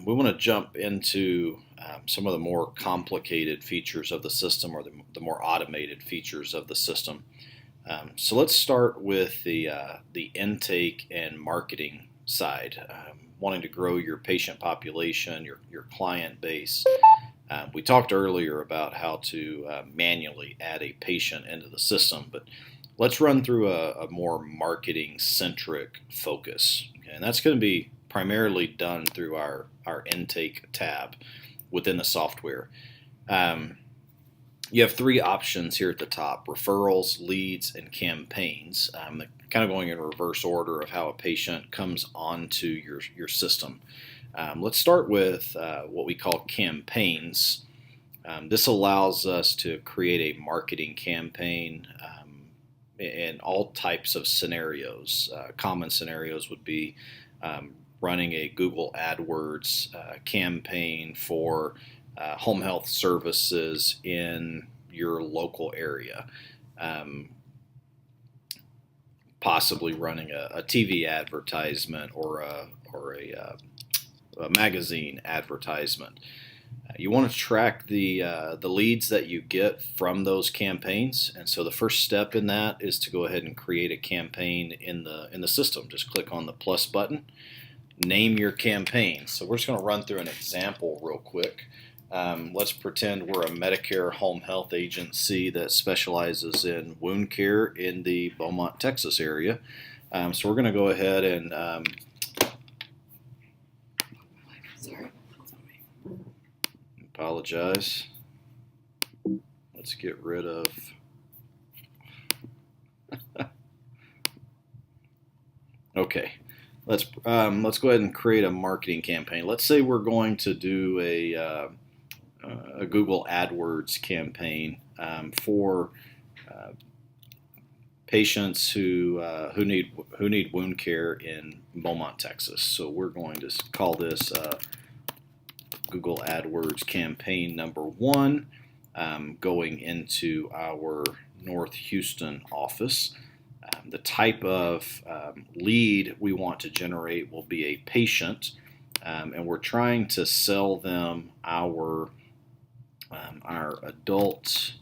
we want to jump into some of the more complicated features of the system, or the more automated features of the system. So let's start with the intake and marketing side. Wanting to grow your patient population, your client base. We talked earlier about how to manually add a patient into the system, but let's run through a more marketing centric focus. Okay? And that's going to be primarily done through our intake tab within the software. You have three options here at the top: referrals, leads, and campaigns. Kind of going in reverse order of how a patient comes onto your system. Let's start with what we call campaigns. This allows us to create a marketing campaign in all types of scenarios. Common scenarios would be running a Google AdWords campaign for home health services in your local area. Possibly running a TV advertisement or a magazine advertisement. You want to track the leads that you get from those campaigns, and so the first step in that is to go ahead and create a campaign in the system. Just click on the plus button, name your campaign. So we're just going to run through an example real quick. Let's pretend we're a Medicare home health agency that specializes in wound care in the Beaumont, Texas area. So we're going to go ahead and apologize. Let's get rid of okay. Let's go ahead and create a marketing campaign. Let's say we're going to do a Google AdWords campaign for patients who need wound care in Beaumont, Texas. So we're going to call this Google AdWords campaign number 1, going into our North Houston office. The type of lead we want to generate will be a patient, and we're trying to sell them our adult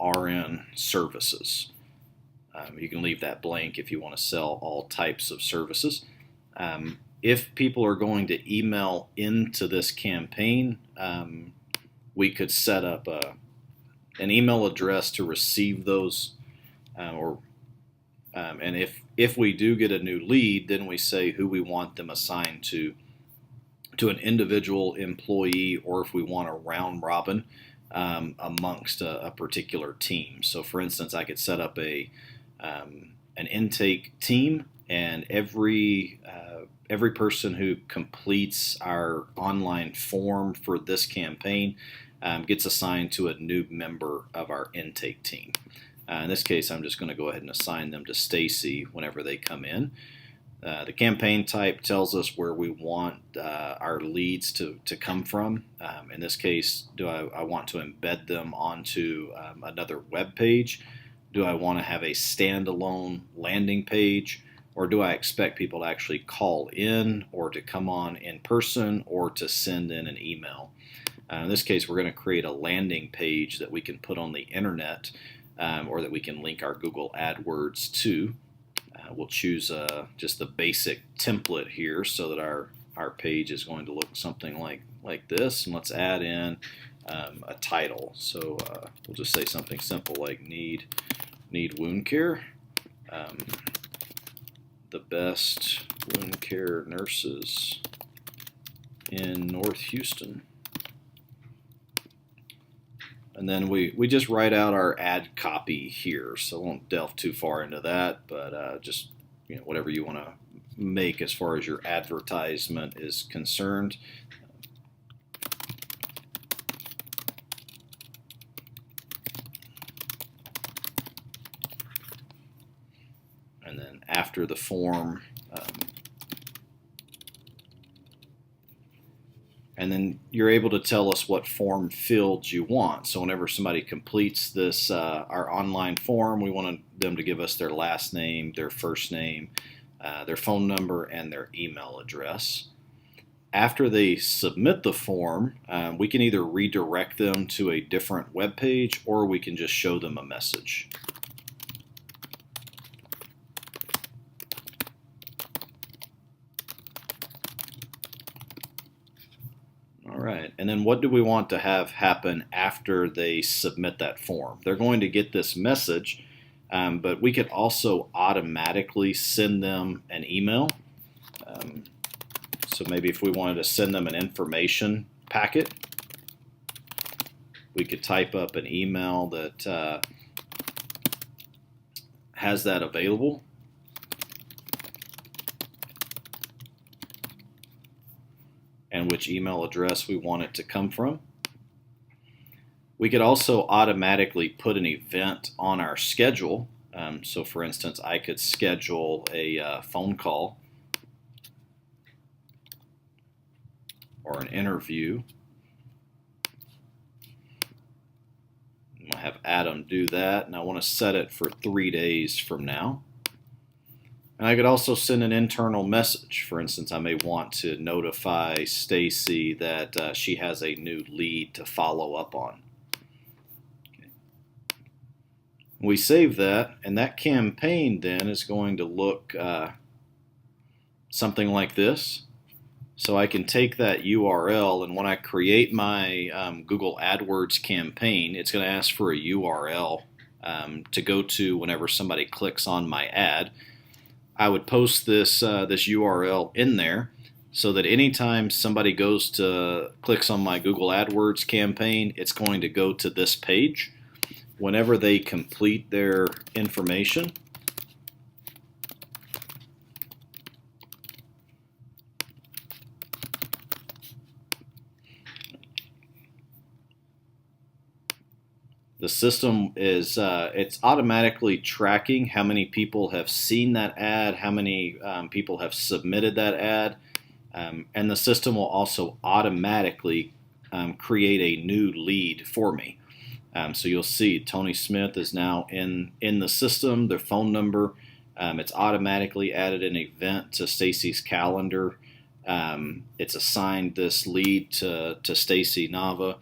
RN services. You can leave that blank if you want to sell all types of services. If people are going to email into this campaign, we could set up an email address to receive those, and if we do get a new lead, then we say who we want them assigned to an individual employee, or if we want a round robin amongst a particular team. So, for instance, I could set up an intake team, and every person who completes our online form for this campaign gets assigned to a new member of our intake team. In this case, I'm just going to go ahead and assign them to Stacy whenever they come in. The campaign type tells us where we want our leads to come from. In this case, do I want to embed them onto another web page? Do I want to have a standalone landing page? Or do I expect people to actually call in, or to come on in person, or to send in an email? In this case, we're going to create a landing page that we can put on the internet, or that we can link our Google AdWords to. We'll choose just the basic template here so that our page is going to look something like this. And let's add in a title. So we'll just say something simple like need wound care. The best wound care nurses in North Houston. And then we just write out our ad copy here, so I won't delve too far into that, but just whatever you want to make as far as your advertisement is concerned. And then after the form, and then you're able to tell us what form fields you want. So whenever somebody completes this, our online form, we want them to give us their last name, their first name, their phone number, and their email address. After they submit the form, we can either redirect them to a different web page or we can just show them a message. All right, and then what do we want to have happen after they submit that form? They're going to get this message, but we could also automatically send them an email. So maybe if we wanted to send them an information packet, we could type up an email that has that available. And which email address we want it to come from. We could also automatically put an event on our schedule. So for instance, I could schedule a phone call or an interview. I'm going to have Adam do that, and I want to set it for 3 days from now. And I could also send an internal message. For instance, I may want to notify Stacy that she has a new lead to follow up on. Okay. We save that, and that campaign then is going to look something like this. So I can take that URL, and when I create my Google AdWords campaign, it's going to ask for a URL to go to whenever somebody clicks on my ad. I would post this URL in there so that anytime somebody clicks on my Google AdWords campaign, it's going to go to this page. Whenever they complete their information, the system is it's automatically tracking how many people have seen that ad, how many people have submitted that ad, and the system will also automatically create a new lead for me. So you'll see Tony Smith is now in the system, their phone number. It's automatically added an event to Stacy's calendar. It's assigned this lead to Stacy Nava.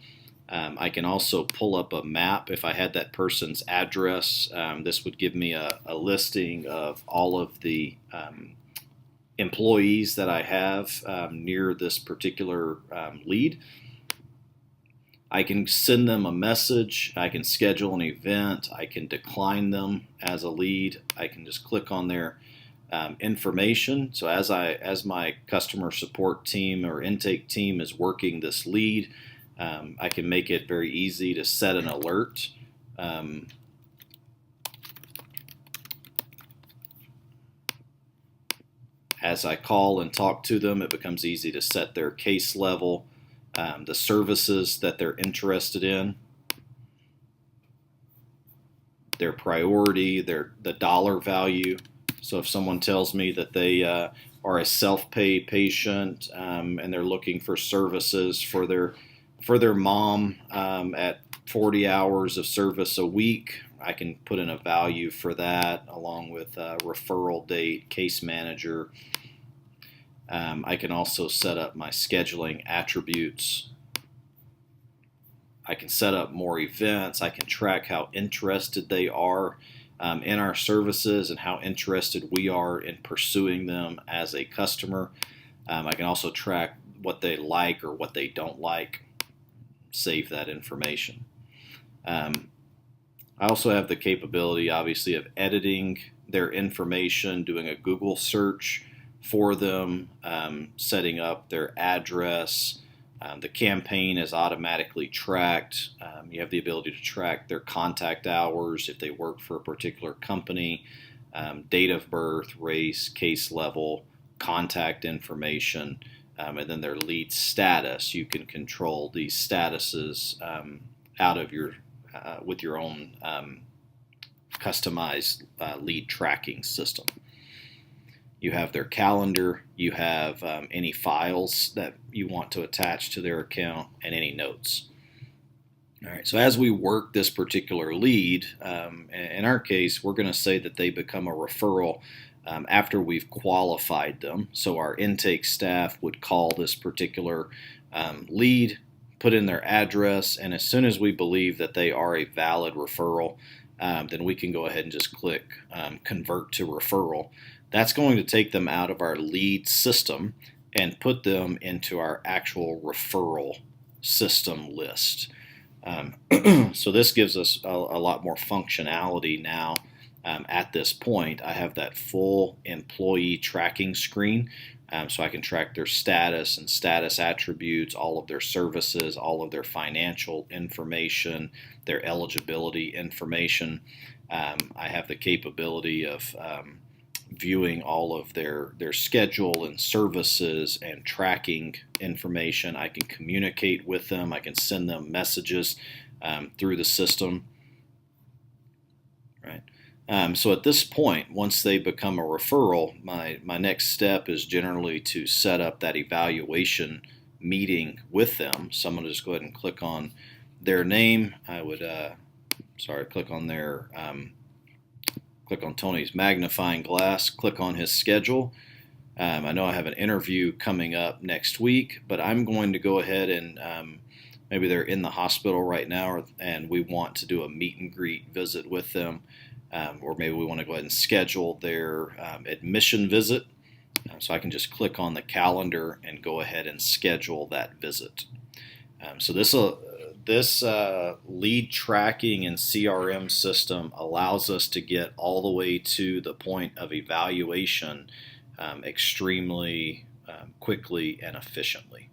I can also pull up a map if I had that person's address. This would give me a listing of all of the employees that I have near this particular lead. I can send them a message. I can schedule an event. I can decline them as a lead. I can just click on their information. So as my customer support team or intake team is working this lead, I can make it very easy to set an alert. As I call and talk to them, it becomes easy to set their case level, the services that they're interested in, their priority, the dollar value. So if someone tells me that they are a self-pay patient and they're looking for services for their mom at 40 hours of service a week, I can put in a value for that along with referral date, case manager. I can also set up my scheduling attributes. I can set up more events. I can track how interested they are in our services and how interested we are in pursuing them as a customer. I can also track what they like or what they don't like. Save that information. I also have the capability, obviously, of editing their information, doing a Google search for them, setting up their address. The campaign is automatically tracked. You have the ability to track their contact hours if they work for a particular company, date of birth, race, case level, contact information, and then their lead status. You can control these statuses out of with your own customized lead tracking system. You have their calendar, you have any files that you want to attach to their account, and any notes. All right, so as we work this particular lead, in our case, we're going to say that they become a referral after we've qualified them. So our intake staff would call this particular lead, put in their address, and as soon as we believe that they are a valid referral, then we can go ahead and just click convert to referral. That's going to take them out of our lead system and put them into our actual referral system list. So this gives us a lot more functionality now. At this point, I have that full employee tracking screen, so I can track their status and status attributes, all of their services, all of their financial information, their eligibility information. I have the capability of viewing all of their schedule and services and tracking information. I can communicate with them. I can send them messages through the system. Right. So at this point, once they become a referral, my next step is generally to set up that evaluation meeting with them. So I'm going to just go ahead and click on their name. I would, click on their, click on Tony's magnifying glass, click on his schedule. I know I have an interview coming up next week, but I'm going to go ahead and maybe they're in the hospital right now, and we want to do a meet and greet visit with them. Or maybe we want to go ahead and schedule their admission visit. So I can just click on the calendar and go ahead and schedule that visit. So this lead tracking and CRM system allows us to get all the way to the point of evaluation extremely quickly and efficiently.